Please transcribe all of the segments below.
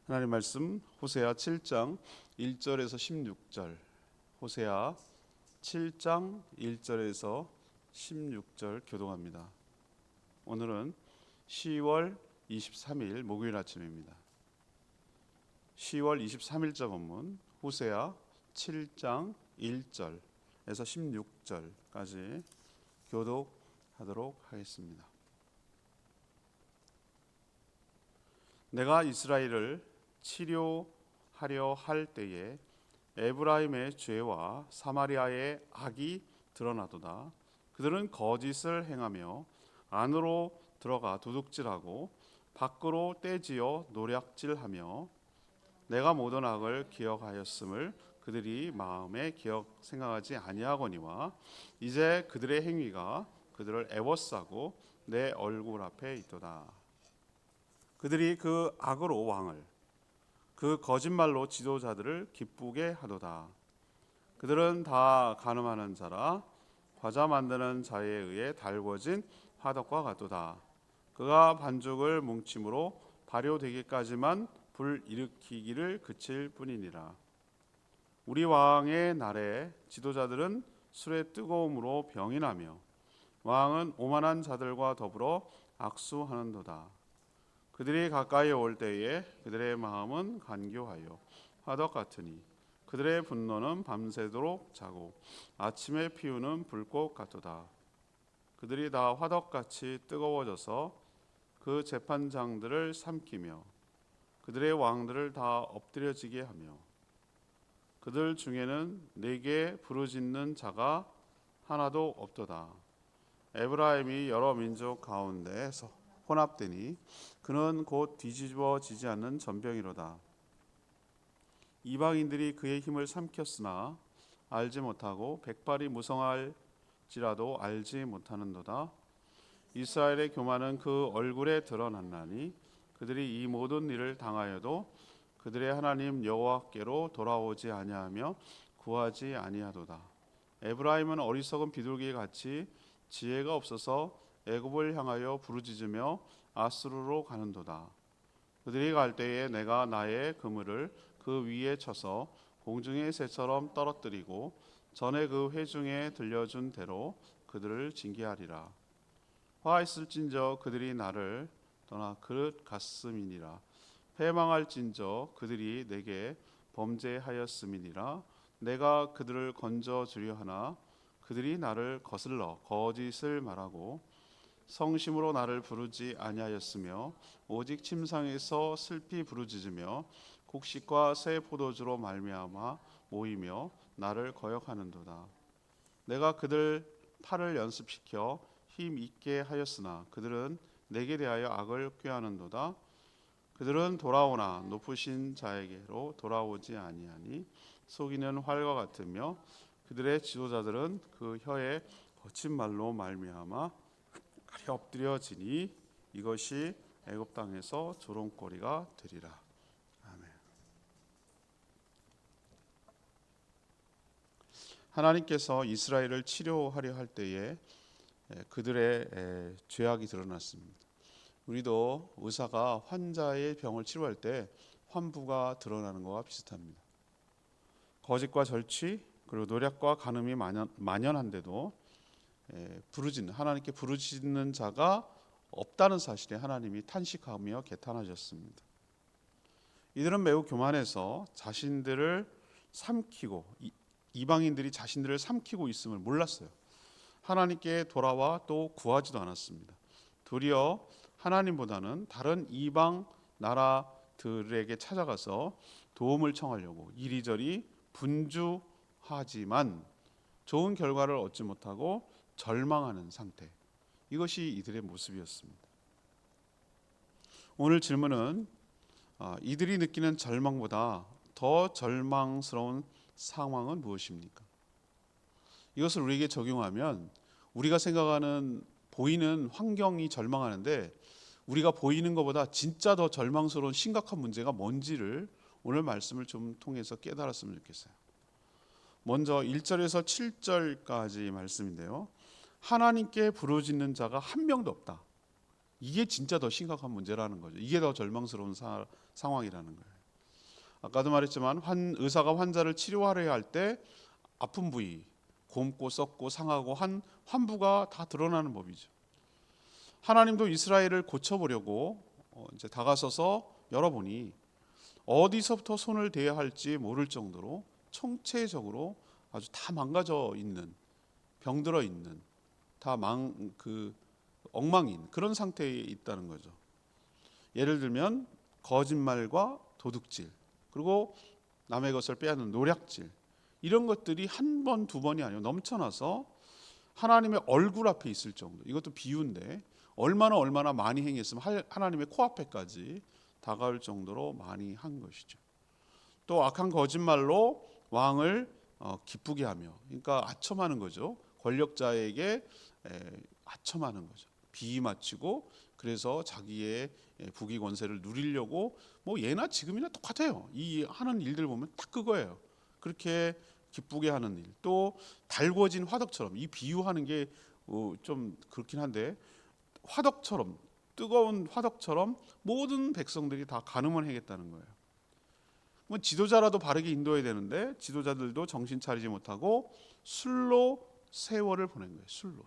하나님 말씀 호세아 7장 1절에서 16절. 호세아 7장 1절에서 16절 교독합니다. 오늘은 10월 23일 목요일 아침입니다. 10월 23일자 본문 호세아 7장 1절에서 16절까지 교독하도록 하겠습니다. 내가 이스라엘을 치료하려 할 때에 에브라임의 죄와 사마리아의 악이 드러나도다. 그들은 거짓을 행하며 안으로 들어가 도둑질하고 밖으로 떼지어 노략질하며 내가 모든 악을 기억하였음을 그들이 마음에 생각하지 아니하거니와 이제 그들의 행위가 그들을 애워싸고 내 얼굴 앞에 있도다. 그들이 그 악으로 왕을 그 거짓말로 지도자들을 기쁘게 하도다. 그들은 다 간음하는 자라 과자 만드는 자에 의해 달궈진 화덕과 같도다. 그가 반죽을 뭉침으로 발효되기까지만 불 일으키기를 그칠 뿐이니라. 우리 왕의 날에 지도자들은 술의 뜨거움으로 병이 나며 왕은 오만한 자들과 더불어 악수하는도다. 그들이 가까이 올 때에 그들의 마음은 간교하여 화덕 같으니 그들의 분노는 밤새도록 자고 아침에 피우는 불꽃 같도다. 그들이 다 화덕같이 뜨거워져서 그 재판장들을 삼키며 그들의 왕들을 다 엎드려지게 하며 그들 중에는 내게 부르짖는 자가 하나도 없도다. 에브라임이 여러 민족 가운데에서 혼합되니 그는 곧 뒤집어지지 않는 전병이로다. 이방인들이 그의 힘을 삼켰으나 알지 못하고 백발이 무성할지라도 알지 못하는도다. 이스라엘의 교만은 그 얼굴에 드러났나니 그들이 이 모든 일을 당하여도 그들의 하나님 여호와께로 돌아오지 아니하며 구하지 아니하도다. 에브라임은 어리석은 비둘기 같이 지혜가 없어서 애굽을 향하여 부르짖으며 아수르로 가는도다. 그들이 갈 때에 내가 나의 그물을 그 위에 쳐서 공중의 새처럼 떨어뜨리고 전에 그 회중에 들려준 대로 그들을 징계하리라. 화 있을진저 그들이 나를 떠나 그릇 같음이니라. 패망할진저 그들이 내게 범죄하였음이니라. 내가 그들을 건져 주려 하나 그들이 나를 거슬러 거짓을 말하고 성심으로 나를 부르지 아니하였으며 오직 침상에서 슬피 부르짖으며 곡식과 새 포도주로 말미암아 모이며 나를 거역하는도다. 내가 그들 팔을 연습시켜 힘 있게 하였으나 그들은 내게 대하여 악을 꾀하는도다. 그들은 돌아오나 높으신 자에게로 돌아오지 아니하니 속이는 활과 같으며 그들의 지도자들은 그 혀에 거친 말로 말미암아 엎드려지니 이것이 애굽 땅에서 조롱거리가 되리라. 아멘. 하나님께서 이스라엘을 치료하려 할 때에 그들의 죄악이 드러났습니다. 우리도 의사가 환자의 병을 치료할 때 환부가 드러나는 것과 비슷합니다. 거짓과 절취 그리고 노략과 간음이 만연한데도 하나님께 부르짖는 자가 없다는 사실에 하나님이 탄식하며 개탄하셨습니다. 이들은 매우 교만해서 자신들을 삼키고 이방인들이 자신들을 삼키고 있음을 몰랐어요. 하나님께 돌아와 또 구하지도 않았습니다. 도리어 하나님보다는 다른 이방 나라들에게 찾아가서 도움을 청하려고 이리저리 분주하지만 좋은 결과를 얻지 못하고 절망하는 상태. 이것이 이들의 모습이었습니다. 오늘 질문은 이들이 느끼는 절망보다 더 절망스러운 상황은 무엇입니까? 이것을 우리에게 적용하면 우리가 생각하는 보이는 환경이 절망하는데 우리가 보이는 것보다 진짜 더 절망스러운 심각한 문제가 뭔지를 오늘 말씀을 좀 통해서 깨달았으면 좋겠어요. 먼저 1절에서 7절까지 말씀인데요. 하나님께 부르짖는 자가 한 명도 없다. 이게 진짜 더 심각한 문제라는 거죠. 이게 더 절망스러운 상황이라는 거예요. 아까도 말했지만 의사가 환자를 치료하려 할 때 아픈 부위, 곪고 썩고 상하고 한 환부가 다 드러나는 법이죠. 하나님도 이스라엘을 고쳐보려고 이제 다가서서 열어보니 어디서부터 손을 대야 할지 모를 정도로 총체적으로 아주 다 망가져 있는, 병들어 있는, 엉망인 그런 상태에 있다는 거죠. 예를 들면 거짓말과 도둑질, 그리고 남의 것을 빼앗는 노략질, 이런 것들이 한 번, 두 번이 아니고 넘쳐나서 하나님의 얼굴 앞에 있을 정도. 이것도 비유인데 얼마나 많이 행했으면 하나님의 코앞에까지 다가올 정도로 많이 한 것이죠. 또 악한 거짓말로 왕을 기쁘게 하며, 그러니까 아첨하는 거죠. 권력자에게 아첨하는 거죠. 비위 맞추고, 그래서 자기의 부귀 권세를 누리려고, 뭐 예나 지금이나 똑같아요. 이 하는 일들 보면 딱 그거예요. 그렇게 기쁘게 하는 일. 또 달궈진 화덕처럼, 이 비유하는 게 좀 그렇긴 한데, 화덕처럼, 뜨거운 화덕처럼 모든 백성들이 다 간음을 하겠다는 거예요. 뭐 지도자라도 바르게 인도해야 되는데 지도자들도 정신 차리지 못하고 술로 세월을 보낸 거예요. 술로.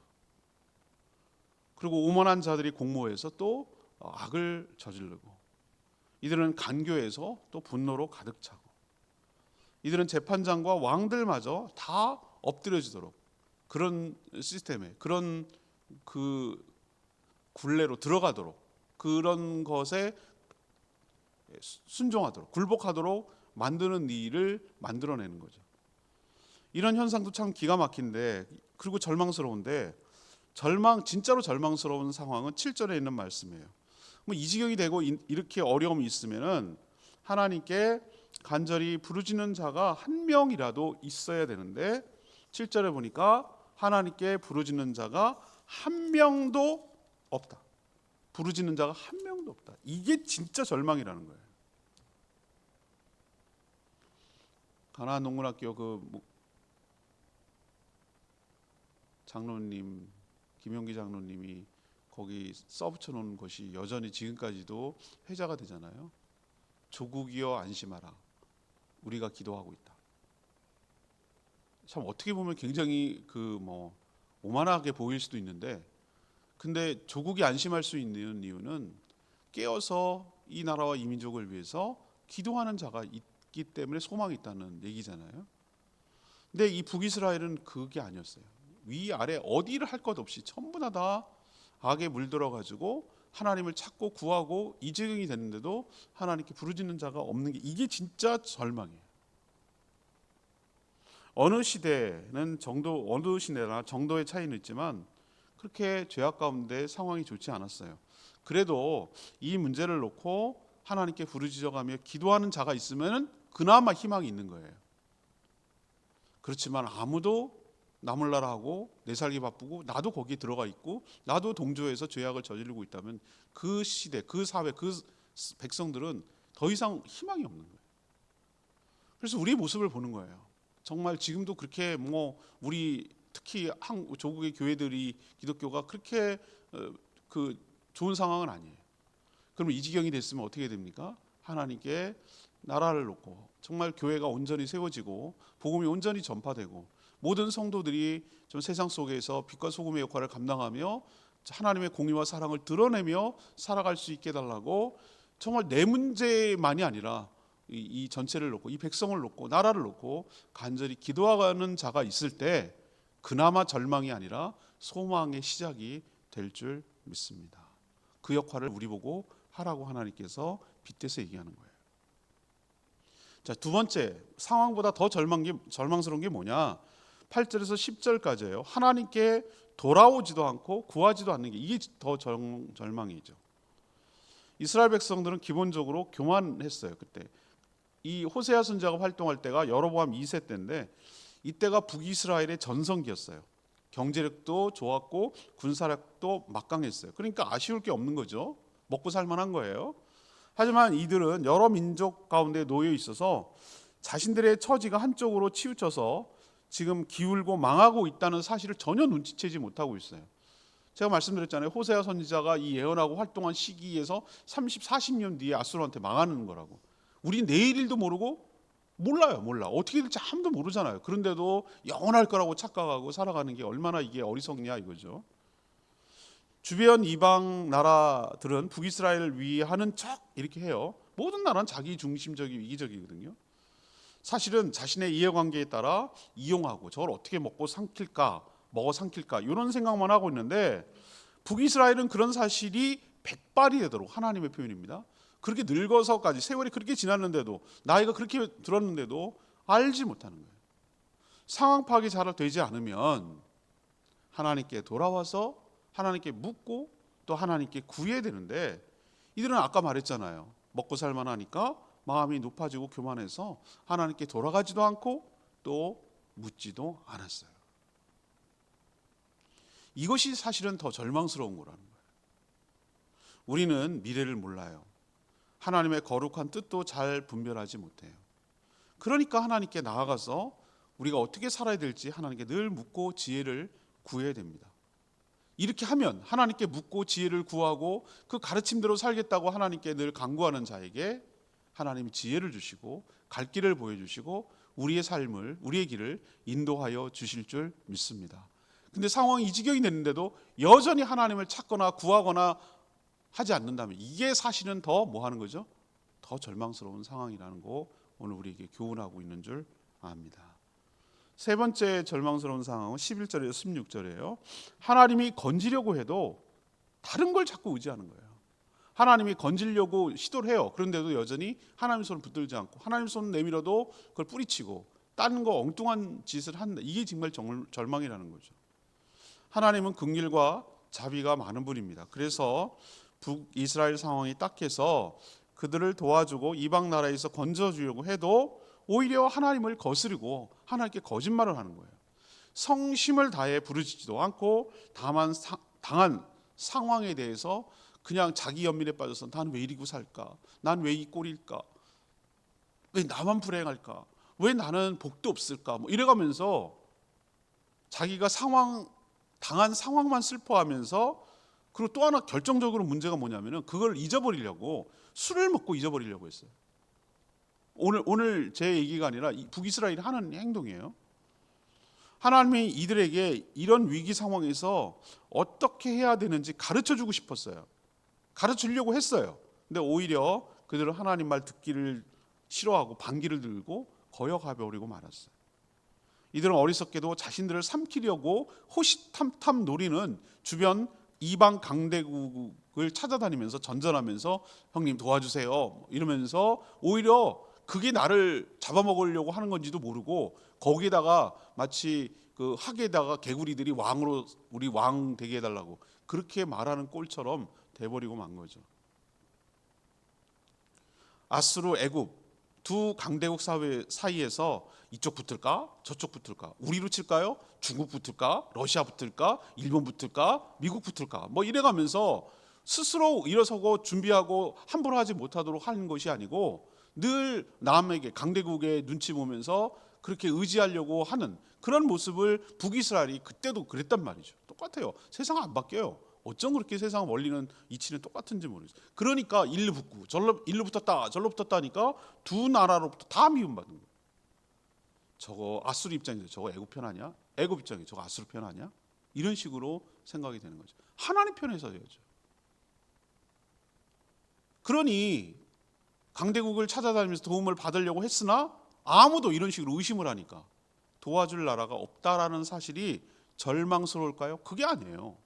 그리고 오만한 자들이 공모해서 또 악을 저지르고, 이들은 간교해서 또 분노로 가득 차고, 이들은 재판장과 왕들마저 다 엎드려지도록 그런 시스템에, 그런 그 굴레로 들어가도록, 그런 것에 순종하도록, 굴복하도록 만드는 일을 만들어내는 거죠. 이런 현상도 참 기가 막힌데, 그리고 절망스러운데, 진짜로 절망스러운 상황은 7절에 있는 말씀이에요. 뭐 이 지경이 되고 이렇게 어려움이 있으면은 하나님께 간절히 부르짖는 자가 한 명이라도 있어야 되는데, 7절에 보니까 하나님께 부르짖는 자가 한 명도 없다. 부르짖는 자가 한 명도 없다. 이게 진짜 절망이라는 거예요. 가나안 농문학교 장로님, 김용기 장로님이 거기 써붙여 놓은 것이 여전히 지금까지도 회자가 되잖아요. 조국이여 안심하라, 우리가 기도하고 있다. 참 어떻게 보면 굉장히 오만하게 보일 수도 있는데, 근데 조국이 안심할 수 있는 이유는 깨어서 이 나라와 이 민족을 위해서 기도하는 자가 있기 때문에 소망이 있다는 얘기잖아요. 근데 이 북이스라엘은 그게 아니었어요. 위아래 어디를 할 것 없이 전부 다 악에 물들어가지고 하나님을 찾고 구하고 이 지경이 됐는데도 하나님께 부르짖는 자가 없는 게, 이게 진짜 절망이에요. 어느 시대나 정도의 차이는 있지만 그렇게 죄악 가운데 상황이 좋지 않았어요. 그래도 이 문제를 놓고 하나님께 부르짖어가며 기도하는 자가 있으면 그나마 희망이 있는 거예요. 그렇지만 아무도 나 몰라라 하고 내 살기 바쁘고 나도 거기에 들어가 있고 나도 동조해서 죄악을 저지르고 있다면 그 시대, 그 사회, 그 백성들은 더 이상 희망이 없는 거예요. 그래서 우리의 모습을 보는 거예요. 정말 지금도 그렇게 우리 특히 조국의 교회들이, 기독교가 그렇게 좋은 상황은 아니에요. 그러면 이 지경이 됐으면 어떻게 됩니까? 하나님께 나라를 놓고 정말 교회가 온전히 세워지고 복음이 온전히 전파되고 모든 성도들이 좀 세상 속에서 빛과 소금의 역할을 감당하며 하나님의 공의와 사랑을 드러내며 살아갈 수 있게 해달라고, 정말 내 문제만이 아니라 이 전체를 놓고, 이 백성을 놓고, 나라를 놓고 간절히 기도하는 자가 있을 때 그나마 절망이 아니라 소망의 시작이 될 줄 믿습니다. 그 역할을 우리 보고 하라고 하나님께서 빗대서 얘기하는 거예요. 자, 두 번째, 상황보다 더 절망스러운 게 뭐냐? 8절에서 10절까지예요. 하나님께 돌아오지도 않고 구하지도 않는 게, 이게 더 절망이죠. 이스라엘 백성들은 기본적으로 교만했어요. 그때 이 호세아 선지자가 활동할 때가 여로보암 2세 때인데, 이때가 북이스라엘의 전성기였어요. 경제력도 좋았고 군사력도 막강했어요. 그러니까 아쉬울 게 없는 거죠. 먹고 살만한 거예요. 하지만 이들은 여러 민족 가운데 놓여 있어서 자신들의 처지가 한쪽으로 치우쳐서 지금 기울고 망하고 있다는 사실을 전혀 눈치채지 못하고 있어요. 제가 말씀드렸잖아요. 호세아 선지자가 이 예언하고 활동한 시기에서 30, 40년 뒤에 아수르한테 망하는 거라고. 우리 내일 일도 모르고 몰라. 어떻게 될지 아무도 모르잖아요. 그런데도 영원할 거라고 착각하고 살아가는 게 얼마나 이게 어리석냐 이거죠. 주변 이방 나라들은 북이스라엘을 위하는 척 이렇게 해요. 모든 나라는 자기 중심적이고 이기적이거든요. 사실은 자신의 이해관계에 따라 이용하고 저걸 어떻게 먹고 삼킬까, 먹어 삼킬까 이런 생각만 하고 있는데, 북이스라엘은 그런 사실이 백발이 되도록, 하나님의 표현입니다, 그렇게 늙어서까지, 세월이 그렇게 지났는데도, 나이가 그렇게 들었는데도 알지 못하는 거예요. 상황 파악이 잘 되지 않으면 하나님께 돌아와서 하나님께 묻고 또 하나님께 구해야 되는데, 이들은 아까 말했잖아요. 먹고 살만하니까 마음이 높아지고 교만해서 하나님께 돌아가지도 않고 또 묻지도 않았어요. 이것이 사실은 더 절망스러운 거라는 거예요. 우리는 미래를 몰라요. 하나님의 거룩한 뜻도 잘 분별하지 못해요. 그러니까 하나님께 나아가서 우리가 어떻게 살아야 될지 하나님께 늘 묻고 지혜를 구해야 됩니다. 이렇게 하면, 하나님께 묻고 지혜를 구하고 그 가르침대로 살겠다고 하나님께 늘 간구하는 자에게 하나님이 지혜를 주시고 갈 길을 보여주시고 우리의 삶을, 우리의 길을 인도하여 주실 줄 믿습니다. 근데 상황이 이 지경이 됐는데도 여전히 하나님을 찾거나 구하거나 하지 않는다면, 이게 사실은 더 뭐 하는 거죠? 더 절망스러운 상황이라는 거 오늘 우리에게 교훈하고 있는 줄 압니다. 세 번째 절망스러운 상황은 11절에서 16절이에요. 하나님이 건지려고 해도 다른 걸 자꾸 의지하는 거예요. 하나님이 건지려고 시도를 해요. 그런데도 여전히 하나님 손을 붙들지 않고, 하나님 손 내밀어도 그걸 뿌리치고 다른 거 엉뚱한 짓을 한다. 이게 정말 절망이라는 거죠. 하나님은 긍휼과 자비가 많은 분입니다. 그래서 북이스라엘 상황이 딱해서 그들을 도와주고 이방 나라에서 건져주려고 해도 오히려 하나님을 거스르고 하나님께 거짓말을 하는 거예요. 성심을 다해 부르짖지도 않고 다만 당한 상황에 대해서 그냥 자기 연민에 빠져서 난 왜 이리고 살까? 난 왜 이 꼴일까? 왜 나만 불행할까? 왜 나는 복도 없을까? 뭐 이래가면서 자기가 당한 상황만 슬퍼하면서, 그리고 또 하나 결정적으로 문제가 뭐냐면은 그걸 잊어버리려고 술을 먹고 잊어버리려고 했어요. 오늘 제 얘기가 아니라 북이스라엘이 하는 행동이에요. 하나님이 이들에게 이런 위기 상황에서 어떻게 해야 되는지 가르쳐주고 싶었어요. 가르치려고 했어요. 근데 오히려 그들은 하나님 말 듣기를 싫어하고 반기를 들고 거역해버리고 말았어요. 이들은 어리석게도 자신들을 삼키려고 호시탐탐 노리는 주변 이방 강대국을 찾아다니면서 전전하면서 형님 도와주세요 이러면서 오히려 그게 나를 잡아먹으려고 하는 건지도 모르고, 거기에다가 마치 그 학에다가 개구리들이 왕으로 우리 왕 되게 해달라고 그렇게 말하는 꼴처럼 돼버리고 만 거죠. 아수르, 애굽 두 강대국 사이에서 이쪽 붙을까 저쪽 붙을까, 우리로 칠까요? 중국 붙을까? 러시아 붙을까? 일본 붙을까? 미국 붙을까? 뭐 이래가면서 스스로 일어서고 준비하고 함부로 하지 못하도록 하는 것이 아니고, 늘 남에게, 강대국의 눈치 보면서 그렇게 의지하려고 하는 그런 모습을 북이스라엘이 그때도 그랬단 말이죠. 똑같아요. 세상 안 바뀌어요. 어쩜 그렇게 세상 원리는 이치는 똑같은지 모르겠어요. 그러니까 일로 붙고 일로 붙었다 절로 붙었다 하니까 두 나라로부터 다 미움받는 거예요. 저거 아수르 입장에서 저거 애굽 편 아니야? 애굽 입장에 저거 아수르 편 아니야? 이런 식으로 생각이 되는 거죠. 하나님 편에서 해야죠. 그러니 강대국을 찾아다니면서 도움을 받으려고 했으나 아무도 이런 식으로 의심을 하니까 도와줄 나라가 없다라는 사실이 절망스러울까요? 그게 아니에요.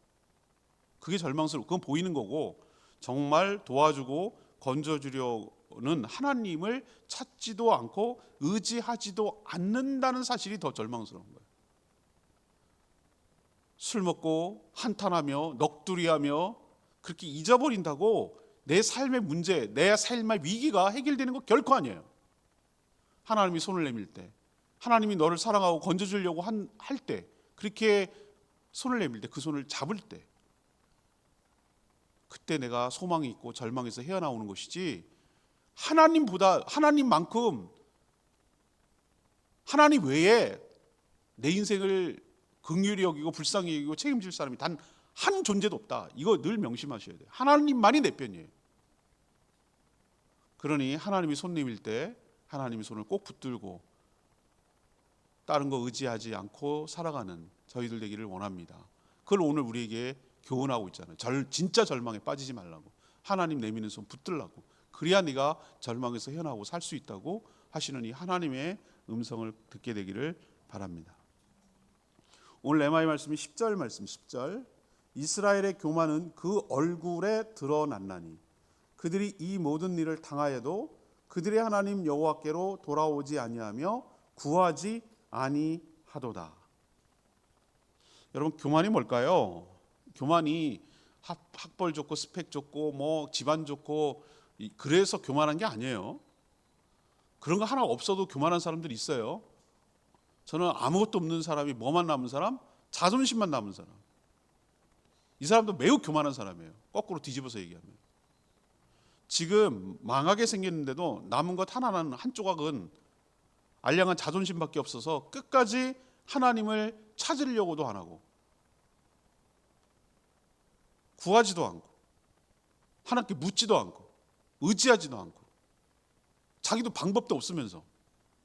그게 절망스러워. 그건 보이는 거고, 정말 도와주고 건져주려는 하나님을 찾지도 않고 의지하지도 않는다는 사실이 더 절망스러운 거예요. 술 먹고 한탄하며 넋두리하며 그렇게 잊어버린다고 내 삶의 문제, 내 삶의 위기가 해결되는 거 결코 아니에요. 하나님이 손을 내밀 때, 하나님이 너를 사랑하고 건져주려고 할 때, 그렇게 손을 내밀 때, 그 손을 잡을 때, 그때 내가 소망이 있고 절망에서 헤어나오는 것이지, 하나님만큼 하나님 외에 내 인생을 긍휼히 여기고 불쌍히 여기고 책임질 사람이 단 한 존재도 없다. 이거 늘 명심하셔야 돼요. 하나님만이 내 편이에요. 그러니 하나님이 손 내밀 때 하나님이 손을 꼭 붙들고 다른 거 의지하지 않고 살아가는 저희들 되기를 원합니다. 그걸 오늘 우리에게 교훈하고 있잖아요. 진짜 절망에 빠지지 말라고. 하나님 내미는 손 붙들라고. 그래야 네가 절망에서 헤어나고 살 수 있다고 하시는 이 하나님의 음성을 듣게 되기를 바랍니다. 오늘 레마의 말씀이 10절 말씀 10절. 이스라엘의 교만은 그 얼굴에 드러났나니 그들이 이 모든 일을 당하여도 그들의 하나님 여호와께로 돌아오지 아니하며 구하지 아니하도다. 여러분, 교만이 뭘까요? 교만이 학벌 좋고 스펙 좋고 뭐 집안 좋고 그래서 교만한 게 아니에요. 그런 거 하나 없어도 교만한 사람들이 있어요. 저는 아무것도 없는 사람이 뭐만 남은 사람? 자존심만 남은 사람. 이 사람도 매우 교만한 사람이에요. 거꾸로 뒤집어서 얘기하면. 지금 망하게 생겼는데도 남은 것 하나는 한 조각은 알량한 자존심밖에 없어서 끝까지 하나님을 찾으려고도 안 하고 구하지도 않고 하나님께 묻지도 않고 의지하지도 않고 자기도 방법도 없으면서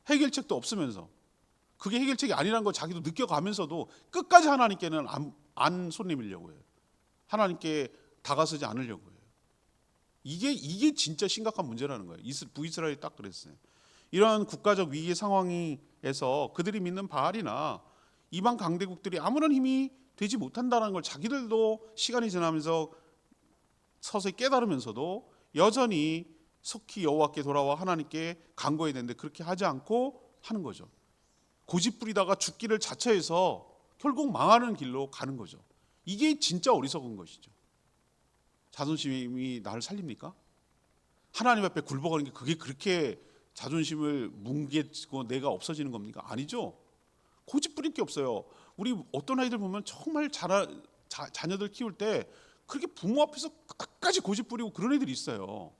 해결책도 없으면서 그게 해결책이 아니라는 걸 자기도 느껴가면서도 끝까지 하나님께는 안 손님이려고 해요. 하나님께 다가서지 않으려고 해요. 이게 진짜 심각한 문제라는 거예요. 북이스라엘이 딱 그랬어요. 이런 국가적 위기 상황에서 그들이 믿는 바알이나 이방 강대국들이 아무런 힘이 되지 못한다는 걸 자기들도 시간이 지나면서 서서히 깨달으면서도 여전히 속히 여호와께 돌아와 하나님께 간구해야 되는데 그렇게 하지 않고 하는 거죠. 고집 부리다가 죽기를 자처해서 결국 망하는 길로 가는 거죠. 이게 진짜 어리석은 것이죠. 자존심이 나를 살립니까? 하나님 앞에 굴복하는 게 그게 그렇게 자존심을 뭉개고 내가 없어지는 겁니까? 아니죠. 고집 부릴 게 없어요. 우리 어떤 아이들 보면 정말 자녀들 키울 때 그렇게 부모 앞에서 끝까지 고집 부리고 그런 애들이 있어요.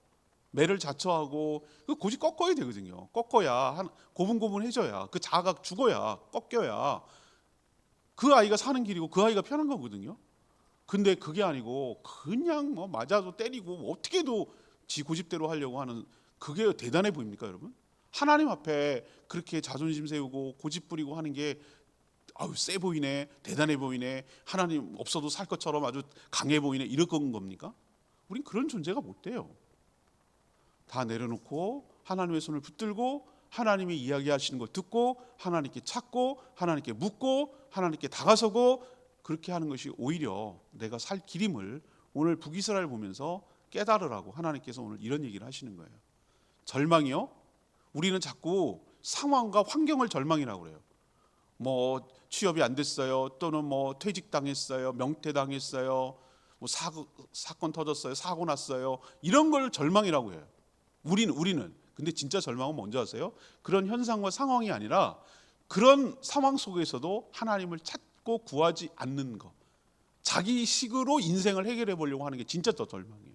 매를 자처하고 그 고집 꺾어야 되거든요. 꺾어야 고분고분해져야 그 자아가 죽어야 꺾여야 그 아이가 사는 길이고 그 아이가 편한 거거든요. 근데 그게 아니고 그냥 뭐 맞아도 때리고 어떻게도 지 고집대로 하려고 하는 그게 대단해 보입니까, 여러분? 하나님 앞에 그렇게 자존심 세우고 고집 부리고 하는 게 아유 세 보이네, 대단해 보이네, 하나님 없어도 살 것처럼 아주 강해 보이네 이럴 건 겁니까? 우린 그런 존재가 못 돼요. 다 내려놓고 하나님의 손을 붙들고 하나님이 이야기하시는 걸 듣고 하나님께 찾고 하나님께 묻고 하나님께 다가서고 그렇게 하는 것이 오히려 내가 살 길임을 오늘 북이스라엘 보면서 깨달으라고 하나님께서 오늘 이런 얘기를 하시는 거예요. 절망이요? 우리는 자꾸 상황과 환경을 절망이라고 그래요. 뭐 취업이 안 됐어요. 또는 뭐 퇴직당했어요. 명퇴당했어요. 뭐 사건 터졌어요. 사고 났어요. 이런 걸 절망이라고 해요. 우리는 근데 진짜 절망은 뭔지 아세요? 그런 현상과 상황이 아니라 그런 상황 속에서도 하나님을 찾고 구하지 않는 거. 자기 식으로 인생을 해결해 보려고 하는 게 진짜 더 절망이에요.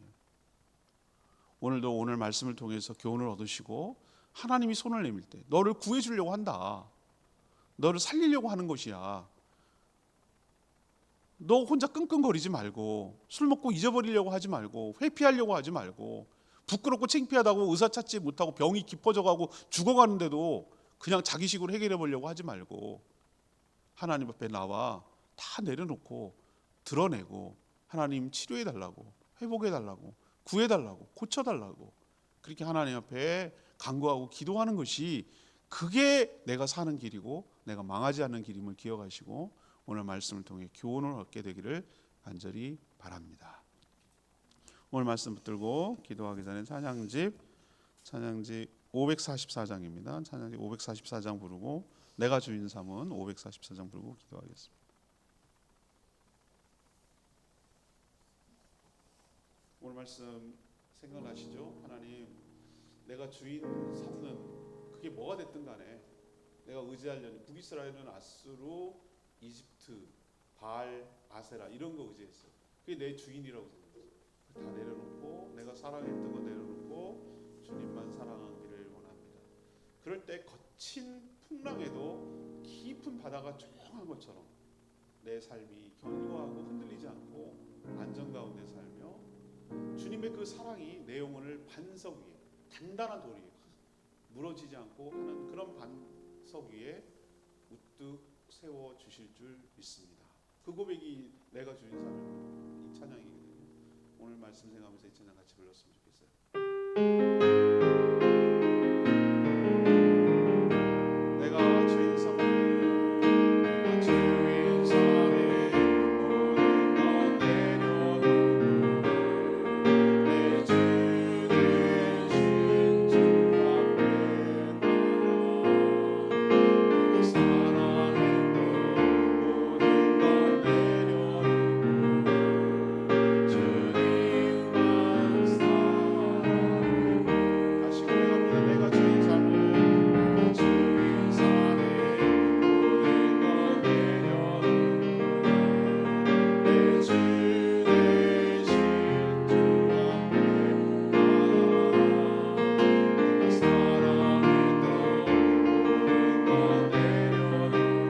오늘도 오늘 말씀을 통해서 교훈을 얻으시고 하나님이 손을 내밀 때 너를 구해 주려고 한다. 너를 살리려고 하는 것이야. 너 혼자 끙끙거리지 말고 술 먹고 잊어버리려고 하지 말고 회피하려고 하지 말고 부끄럽고 창피하다고 의사 찾지 못하고 병이 깊어져가고 죽어가는데도 그냥 자기식으로 해결해 보려고 하지 말고 하나님 앞에 나와 다 내려놓고 드러내고 하나님 치료해 달라고 회복해 달라고 구해 달라고 고쳐 달라고 그렇게 하나님 앞에 간구하고 기도하는 것이 그게 내가 사는 길이고 내가 망하지 않는 길임을 기억하시고 오늘 말씀을 통해 교훈을 얻게 되기를 간절히 바랍니다. 오늘 말씀 붙들고 기도하기 전에 찬양집 544장입니다. 찬양집 544장 부르고 내가 주인 삼은 544장 부르고 기도하겠습니다. 오늘 말씀 생각나시죠? 하나님 내가 주인 삼는 그게 뭐가 됐든 간에 내가 의지하려니 북이스라엘은 아수르, 이집트, 바알, 아세라 이런 거 의지했어요. 그게 내 주인이라고 생각했어요. 다 내려놓고 내가 사랑했던 거 내려놓고 주님만 사랑하기를 원합니다. 그럴 때 거친 풍랑에도 깊은 바다가 조용한 것처럼 내 삶이 견고하고 흔들리지 않고 안정 가운데 살며 주님의 그 사랑이 내 영혼을 반석 위에 단단한 돌이에요. 무너지지 않고 하는 그런 반석 위에 우뚝 세워 주실 줄 믿습니다. 그 고백이 내가 주인 삶의 이 찬양이거든요. 오늘 말씀 생각하면서 이 찬양 같이 불렀으면 좋겠어요. 내가 주인 삶 내가 주인 삶에 모든 것 내려놓고 내 주 대신 주 앞에 나가 사랑했던 모든 것 내려놓고 주님만 사랑해 다시 고백합니다. 내가 주인 삶에 내가 주인 삶에 모든 것 내려놓고 내 주 대신 주 앞에 나가 내가 사랑했던 모든 것 내려놓고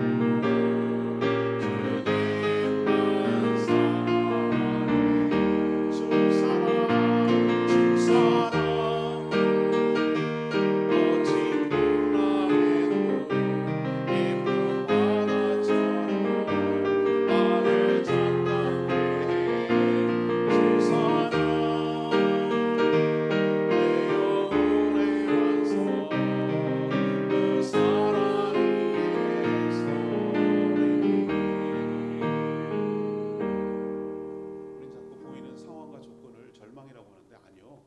주님만 사랑해 주 사랑 주 사랑 거친 문화에도 예쁜 바다처럼 나를 잠잠케 해주 사랑 내 영혼의 완성 그 사랑이 우린 자꾸 보이는 상황과 조건을 절망이라고 하는데 아니요.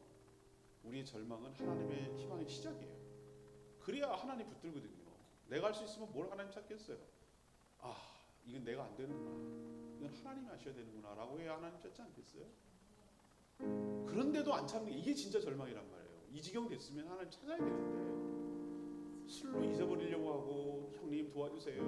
우리의 절망은 하나님의 희망의 시작이에요. 그래야 하나님 붙들거든요. 내가 할 수 있으면 뭘 하나님 찾겠어요. 아, 이건 내가 안 되는구나. 이건 하나님이 하셔야 되는구나 라고 해야 하나님 찾지 않겠어요? 그런데도 안 찾는 게 이게 진짜 절망이란 말이에요. 이 지경 됐으면 하나님 찾아야 되는데 술로 잊어버리려고 하고 형님 도와주세요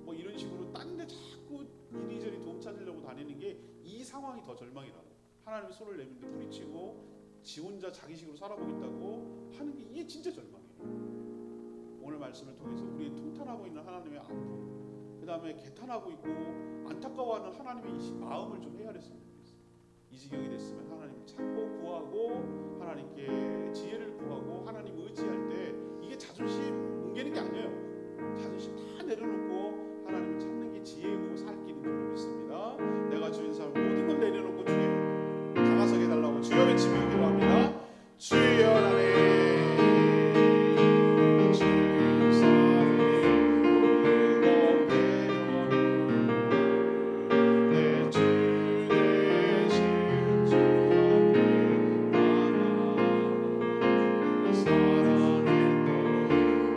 뭐 이런 식으로 딴 데 자꾸 이리저리 도움 찾으려고 다니는 게 이 상황이 더 절망이라고. 하나님이 손을 내밀는데 부딪히고 지 혼자 자기식으로 살아보겠다고 하는 게 이게 진짜 절망이에요. 오늘 말씀을 통해서 우리 통탄하고 있는 하나님의 아픔, 그 다음에 개탄하고 있고 안타까워하는 하나님의 이 마음을 좀 헤아렸으면 좋겠어요. 이 지경이 됐으면 하나님을 찾고 구하고 하나님께 지혜를 구하고 하나님 의지할 때 이게 자존심 뭉개는 게 아니에요. 자존심 다 내려놓고 하나님을 찾는 게 지혜고 살 길인 줄 믿습니다. 내가 주인 삶 모든 걸 내려놓고 주님 다가서게 해달라고 주여 외치며 기도합니다. 주여 나네 주인 삶에 모든 것 내려놓고 내 주 대신 주 앞에 나가 내가 사랑했던 모든 것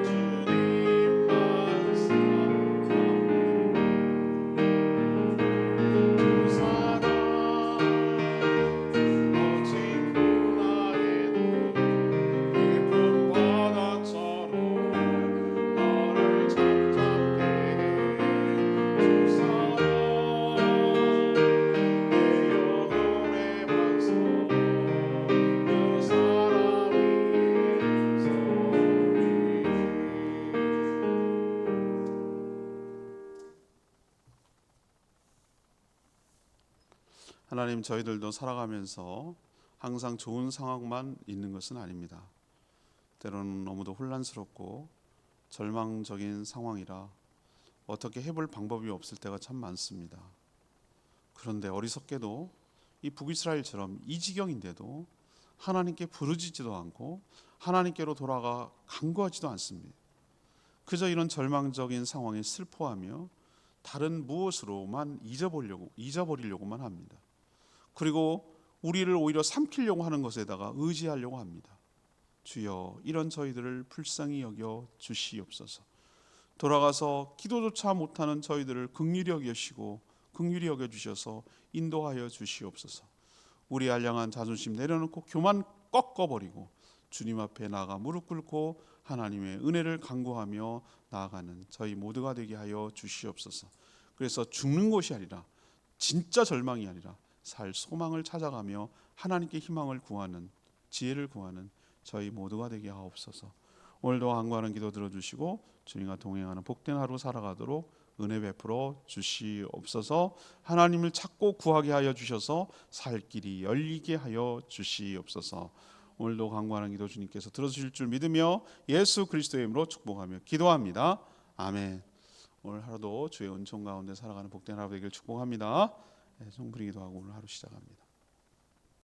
주님만 사랑해 주 사랑 거친 문화에도 깊은 바다처럼 너를 잠잠케 해주 사랑 내 영혼의 반석 그 사랑이 하나님, 저희들도 살아가면서 항상 좋은 상황만 있는 것은 아닙니다. 때로는 너무도 혼란스럽고 절망적인 상황이라 어떻게 해볼 방법이 없을 때가 참 많습니다. 그런데 어리석게도 이 북이스라엘처럼 이 지경인데도 하나님께 부르짖지도 않고 하나님께로 돌아가 간구하지도 않습니다. 그저 이런 절망적인 상황에 슬퍼하며 다른 무엇으로만 잊어버리려고만 합니다. 그리고 우리를 오히려 삼키려고 하는 것에다가 의지하려고 합니다. 주여, 이런 저희들을 불쌍히 여겨 주시옵소서. 돌아가서 기도조차 못하는 저희들을 긍휼히 여기시고 긍휼히 여겨 주셔서 인도하여 주시옵소서. 우리 알량한 자존심 내려놓고 교만 꺾어버리고 주님 앞에 나아가 무릎 꿇고 하나님의 은혜를 간구하며 나아가는 저희 모두가 되게 하여 주시옵소서. 그래서 죽는 것이 아니라, 진짜 절망이 아니라 살 소망을 찾아가며 하나님께 희망을 구하는, 지혜를 구하는 저희 모두가 되게 하옵소서. 오늘도 간구하는 기도 들어주시고 주님과 동행하는 복된 하루 살아가도록 은혜 베풀어 주시옵소서. 하나님을 찾고 구하게 하여 주셔서 살 길이 열리게 하여 주시옵소서. 오늘도 간구하는 기도 주님께서 들어주실 줄 믿으며 예수 그리스도의 이름으로 축복하며 기도합니다. 아멘. 오늘 하루도 주의 은총 가운데 살아가는 복된 하루 되길 축복합니다. 송부리 기도하고 오늘 하루 시작합니다.